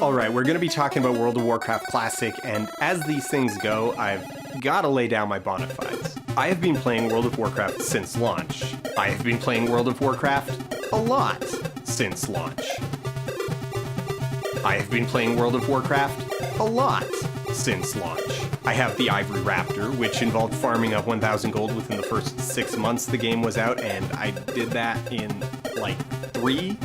Alright, we're going to be talking about World of Warcraft Classic, and as these things go, I've got to lay down my bona fides. I have been playing World of Warcraft since launch. I have been playing World of Warcraft a lot since launch. I have been playing World of Warcraft a lot since launch. I have the Ivory Raptor, which involved farming up 1,000 gold within the first 6 months the game was out, and I did that in, like, 3?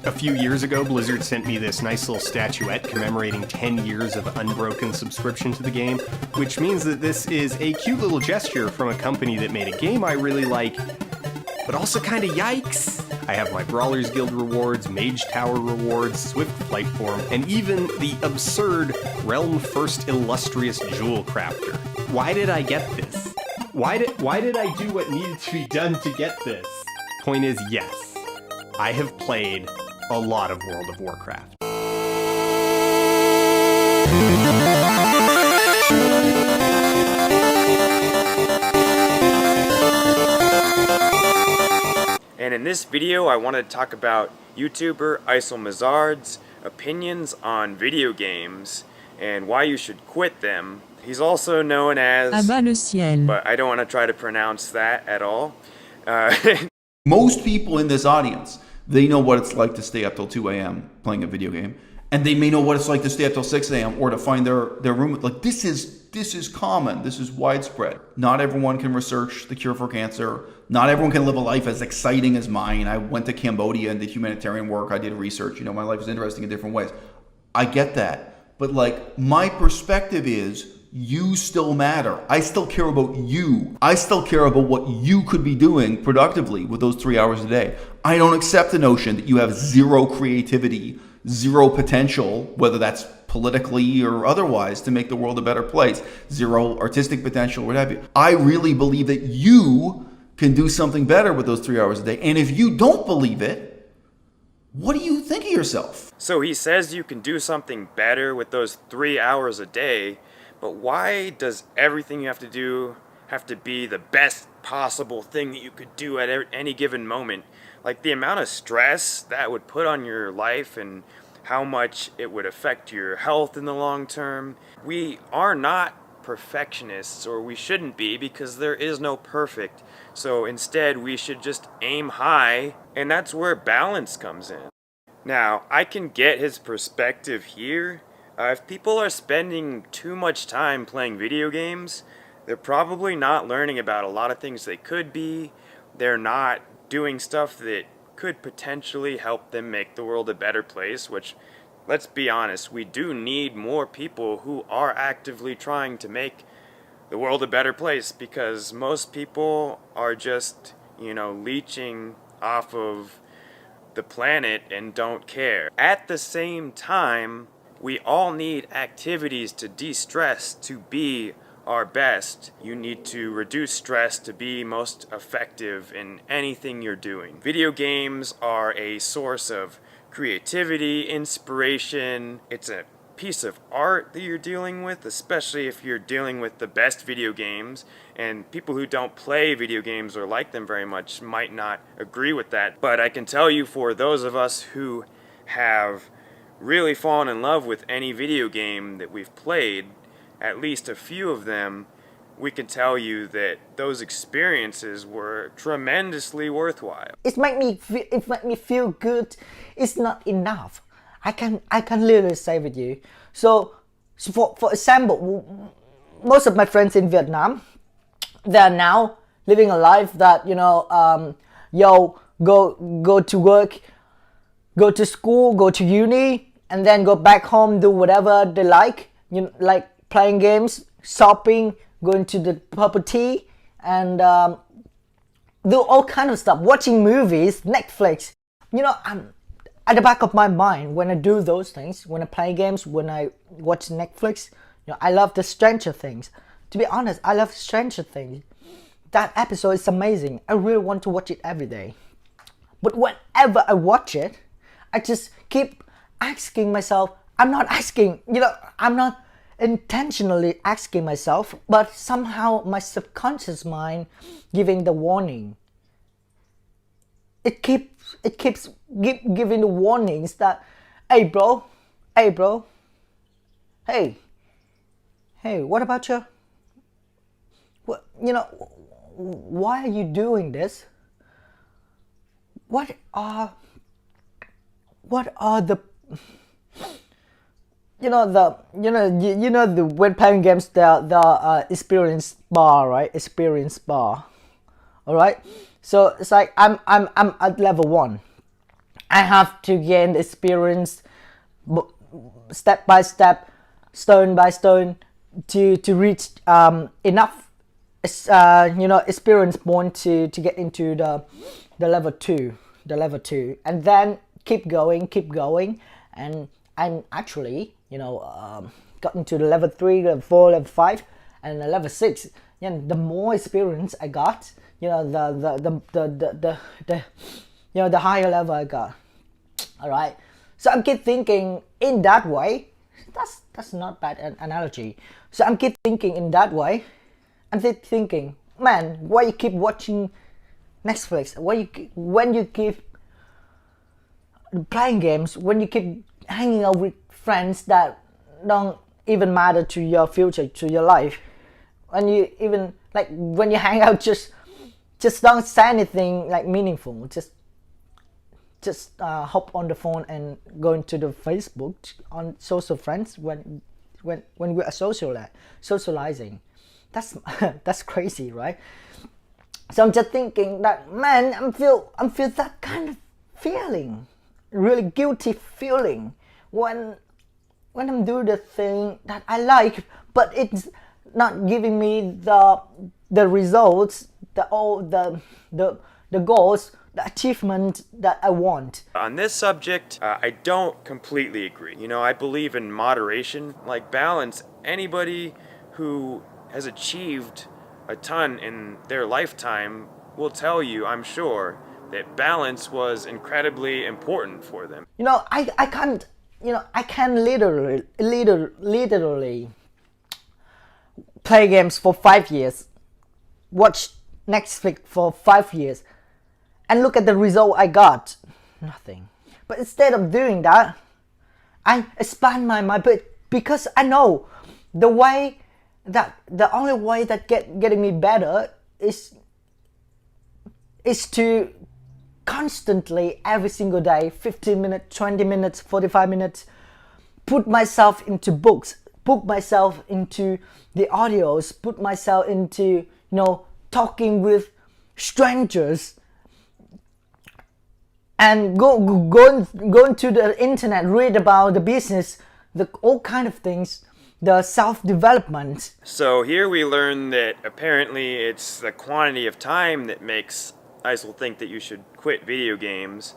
A few years ago, Blizzard sent me this nice little statuette commemorating 10 years of unbroken subscription to the game, which means that this is a cute little gesture from a company that made a game I really like, but also kinda yikes. I have my Brawlers Guild rewards, Mage Tower rewards, Swift Flight Form, and even the absurd Realm First Illustrious Jewel Crafter. Why did I get this? Why did I do what needed to be done to get this? Point is, yes, I have played a lot of World of Warcraft. And in this video, I want to talk about YouTuber Isolmazard's opinions on video games and why you should quit them. He's also known as à-bas-le-ciel, but I don't want to try to pronounce that at all. Most people in this audience, they know what it's like to stay up till 2 a.m. playing a video game. And they may know what it's like to stay up till 6 a.m. or to find their room. Like, this is common. This is widespread. Not everyone can research the cure for cancer. Not everyone can live a life as exciting as mine. I went to Cambodia and did humanitarian work. I did research. You know, my life is interesting in different ways. I get that. But, like, my perspective is, you still matter. I still care about you. I still care about what you could be doing productively with those 3 hours a day. I don't accept the notion that you have zero creativity, zero potential, whether that's politically or otherwise, to make the world a better place. Zero artistic potential, what have you. I really believe that you can do something better with those 3 hours a day. And if you don't believe it, what do you think of yourself? So he says you can do something better with those 3 hours a day, but why does everything you have to do have to be the best possible thing that you could do at any given moment? Like, the amount of stress that would put on your life and how much it would affect your health in the long term. We are not perfectionists, or we shouldn't be, because there is no perfect. So instead, we should just aim high, and that's where balance comes in. Now, I can get his perspective here. If people are spending too much time playing video games, they're probably not learning about a lot of things they could be. They're not doing stuff that could potentially help them make the world a better place, which, let's be honest, we do need more people who are actively trying to make the world a better place, because most people are just, leeching off of the planet and don't care. At the same time, we all need activities to de-stress, to be our best. You need to reduce stress to be most effective in anything you're doing. Video games are a source of creativity, inspiration. It's a piece of art that you're dealing with, especially if you're dealing with the best video games. And people who don't play video games or like them very much might not agree with that. But I can tell you, for those of us who have really fallen in love with any video game that we've played, at least a few of them, we can tell you that those experiences were tremendously worthwhile. It make me feel good. It's not enough. I can literally say with you. So for example, most of my friends in Vietnam, they're now living a life that go to work, go to school, go to uni, and then go back home, do whatever they like. Like playing games, shopping, going to the property, and do all kind of stuff. Watching movies, Netflix. I'm at the back of my mind when I do those things, when I play games, when I watch Netflix. I love the Stranger Things. To be honest, I love Stranger Things. That episode is amazing. I really want to watch it every day. But whenever I watch it, I just keep asking myself, I'm not intentionally asking myself, but somehow my subconscious mind giving the warning. It keeps giving the warnings that, hey bro, Hey, bro. Hey. Hey, what about you? What, why are you doing this? What are the when playing games, the experience bar, right? Experience bar. All right. So it's like I'm at level 1. I have to gain experience step by step, stone by stone, to reach enough experience point to get into the level 2, and then keep going, and I'm actually got into the level 3, level 4, level 5, and the level 6. The more experience I got, the higher level I got. All right. So I'm keep thinking in that way. That's not bad an analogy. So I'm keep thinking in that way. I'm keep thinking, man, why you keep watching Netflix? When you keep playing games? When you keep hanging out with friends that don't even matter to your future, to your life? When you even when you hang out, just don't say anything meaningful. Just hop on the phone and go into the Facebook on social friends when we are socializing. That's crazy, right? So I'm just thinking that, man, I'm feel that kind of feeling, really guilty feeling when I'm doing the thing that I like, but it's not giving me the results, the goals, the achievement that I want. On this subject, I don't completely agree. I believe in moderation, like balance. Anybody who has achieved a ton in their lifetime will tell you, I'm sure, that balance was incredibly important for them. I can't, I can literally play games for 5 years, watch Netflix for 5 years, and look at the result I got. Nothing. But instead of doing that, I expand my mind, because I know the only way that getting me better is to constantly, every single day, 15 minutes, 20 minutes, 45 minutes, put myself into books, put myself into the audios, put myself into talking with strangers, and go into the internet, read about the business, all kind of things, the self-development. So here we learn that apparently it's the quantity of time that makes Isel think that you should quit video games.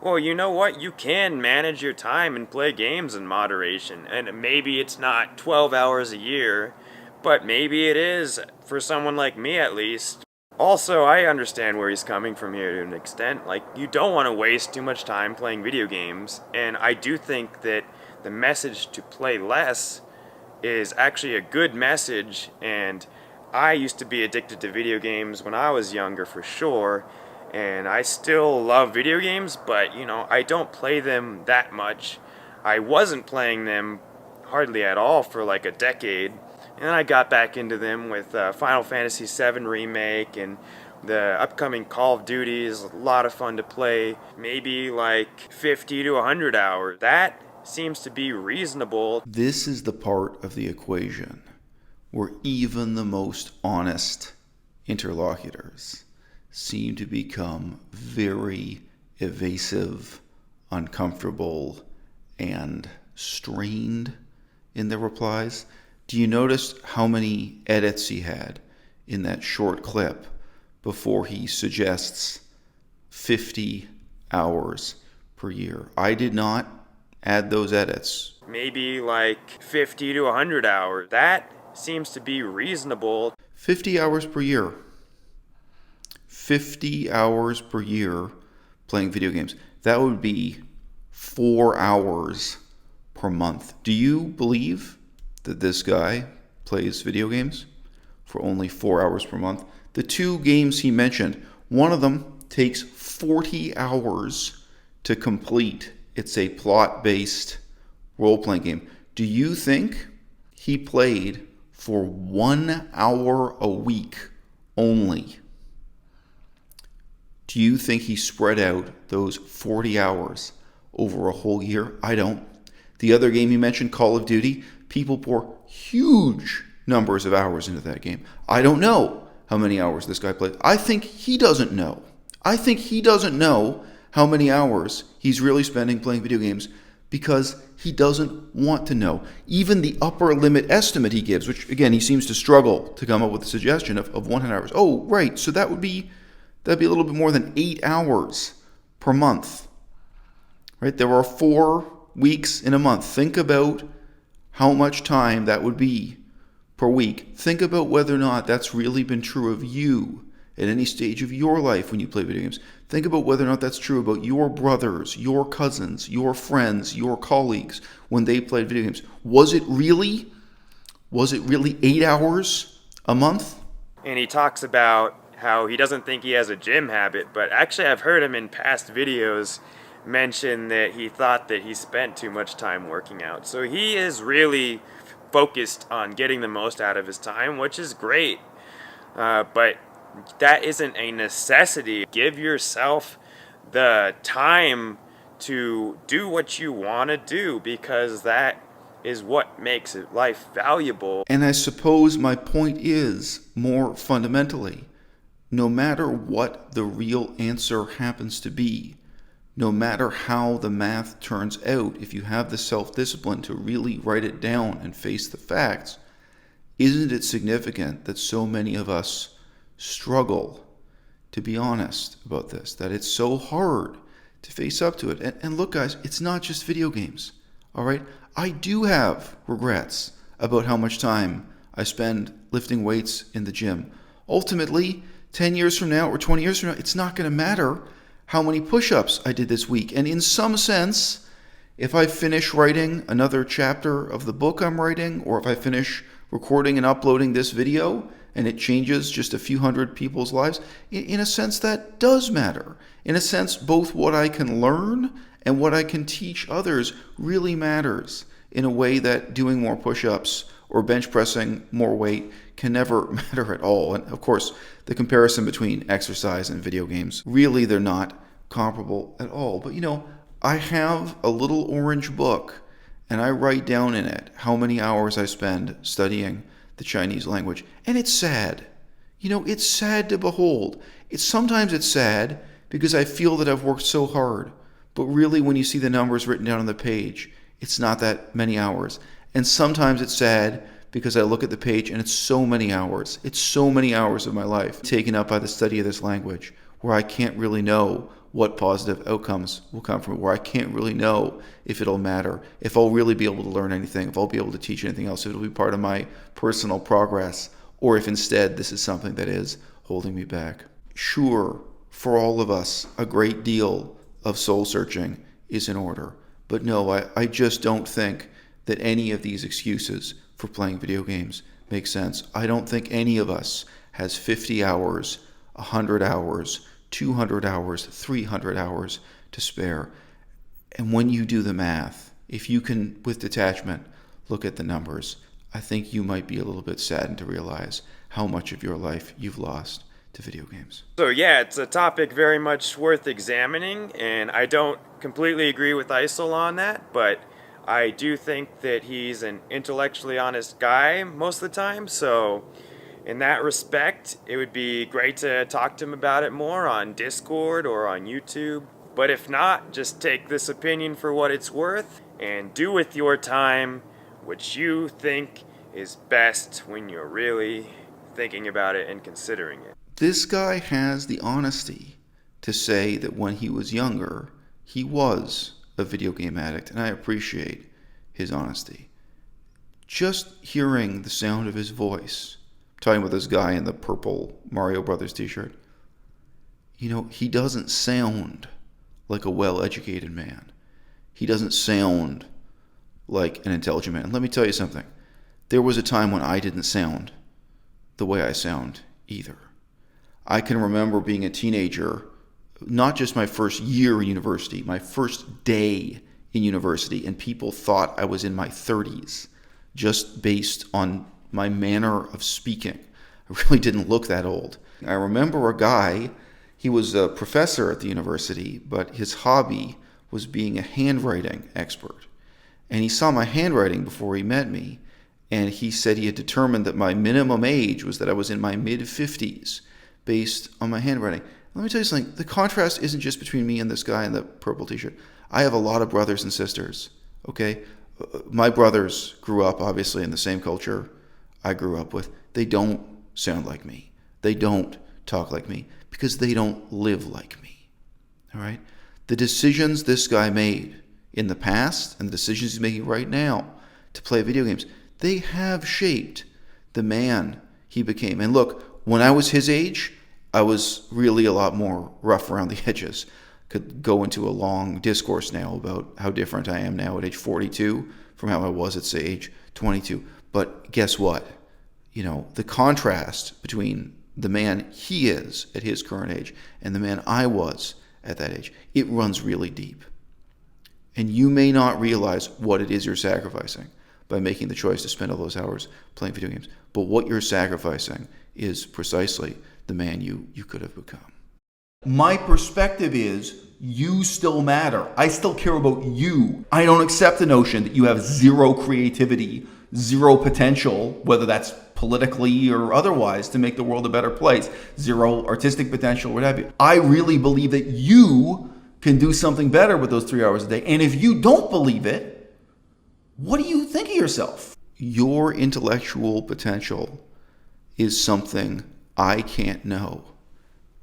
Well, you know what? You can manage your time and play games in moderation. And maybe it's not 12 hours a year, but maybe it is for someone like me at least. Also, I understand where he's coming from here to an extent. You don't want to waste too much time playing video games. And I do think that the message to play less is actually a good message. And I used to be addicted to video games when I was younger, for sure. And I still love video games, but, I don't play them that much. I wasn't playing them hardly at all for a decade. And then I got back into them with Final Fantasy VII Remake, and the upcoming Call of Duty is a lot of fun to play. Maybe 50 to 100 hours. That seems to be reasonable. This is the part of the equation where even the most honest interlocutors seem to become very evasive, uncomfortable, and strained in their replies. Do you notice how many edits he had in that short clip before he suggests 50 hours per year? I did not add those edits. Maybe 50 to 100 hours. That seems to be reasonable. 50 hours per year. 50 hours per year playing video games. That would be 4 hours per month. Do you believe that this guy plays video games for only 4 hours per month? The 2 games he mentioned, one of them takes 40 hours to complete. It's a plot-based role-playing game. Do you think he played for 1 hour a week only? Do you think he spread out those 40 hours over a whole year? I don't. The other game you mentioned, Call of Duty, people pour huge numbers of hours into that game. I don't know how many hours this guy played. I think he doesn't know. I think he doesn't know how many hours he's really spending playing video games because he doesn't want to know. Even the upper limit estimate he gives, which again, he seems to struggle to come up with a suggestion of 100 hours. Oh, right. So that'd be a little bit more than 8 hours per month. Right? There are 4 weeks in a month. Think about how much time that would be per week. Think about whether or not that's really been true of you at any stage of your life when you play video games. Think about whether or not that's true about your brothers, your cousins, your friends, your colleagues when they played video games. Was it really 8 hours a month? And he talks about how he doesn't think he has a gym habit, but actually I've heard him in past videos mention that he thought that he spent too much time working out. So he is really focused on getting the most out of his time, which is great. But that isn't a necessity. Give yourself the time to do what you want to do, because that is what makes life valuable. And I suppose my point is, more fundamentally, no matter what the real answer happens to be, no matter how the math turns out, if you have the self-discipline to really write it down and face the facts, isn't it significant that so many of us struggle to be honest about this, that it's so hard to face up to it? And look, guys, it's not just video games, all right? I do have regrets about how much time I spend lifting weights in the gym. Ultimately, 10 years from now or 20 years from now, it's not going to matter how many push-ups I did this week. And in some sense, if I finish writing another chapter of the book I'm writing, or if I finish recording and uploading this video and it changes just a few hundred people's lives, in a sense that does matter. In a sense, both what I can learn and what I can teach others really matters in a way that doing more push-ups or bench pressing more weight can never matter at all. And of course, the comparison between exercise and video games, really they're not comparable at all. But I have a little orange book and I write down in it how many hours I spend studying the Chinese language. And it's sad. It's sad to behold. Sometimes it's sad because I feel that I've worked so hard. But really, when you see the numbers written down on the page, it's not that many hours. And sometimes it's sad because I look at the page and it's so many hours. It's so many hours of my life taken up by the study of this language, where I can't really know what positive outcomes will come from it, where I can't really know if it'll matter, if I'll really be able to learn anything, if I'll be able to teach anything else, if it'll be part of my personal progress, or if instead this is something that is holding me back. Sure, for all of us, a great deal of soul searching is in order. But no, I just don't think that any of these excuses for playing video games make sense. I don't think any of us has 50 hours, 100 hours, 200 hours, 300 hours to spare. And when you do the math, if you can, with detachment, look at the numbers, I think you might be a little bit saddened to realize how much of your life you've lost to video games. So yeah, it's a topic very much worth examining, and I don't completely agree with Isel on that, but I do think that he's an intellectually honest guy most of the time, so in that respect, it would be great to talk to him about it more on Discord or on YouTube. But if not, just take this opinion for what it's worth and do with your time what you think is best when you're really thinking about it and considering it. This guy has the honesty to say that when he was younger, he was a video game addict, and I appreciate his honesty. Just hearing the sound of his voice, talking about this guy in the purple Mario Brothers t-shirt, he doesn't sound like a well-educated man. He doesn't sound like an intelligent man. Let me tell you something. There was a time when I didn't sound the way I sound either. I can remember being a teenager, not just my first year in university, my first day in university, and people thought I was in my 30s just based on my manner of speaking. I really didn't look that old. I remember a guy, he was a professor at the university, but his hobby was being a handwriting expert. And he saw my handwriting before he met me, and he said he had determined that my minimum age was that I was in my mid-50s based on my handwriting. Let me tell you something, the contrast isn't just between me and this guy in the purple t-shirt. I have a lot of brothers and sisters, okay? My brothers grew up, obviously, in the same culture I grew up with. They don't sound like me. They don't talk like me because they don't live like me, all right? The decisions this guy made in the past and the decisions he's making right now to play video games, they have shaped the man he became. And look, when I was his age, I was really a lot more rough around the edges. Could go into a long discourse now about how different I am now at age 42 from how I was at, say, age 22. But guess what? You know, the contrast between the man he is at his current age and the man I was at that age, it runs really deep. And you may not realize what it is you're sacrificing by making the choice to spend all those hours playing video games. But what you're sacrificing is precisely the man you could have become. My perspective is you still matter. I still care about you. I don't accept the notion that you have zero creativity, zero potential, whether that's politically or otherwise, to make the world a better place, zero artistic potential, what have you. I really believe that you can do something better with those 3 hours a day. And if you don't believe it, what do you think of yourself? Your intellectual potential is something I can't know.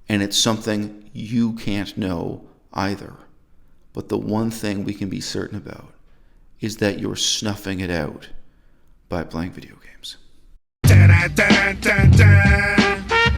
And it's something you can't know either. But the one thing we can be certain about is that you're snuffing it out by playing video games.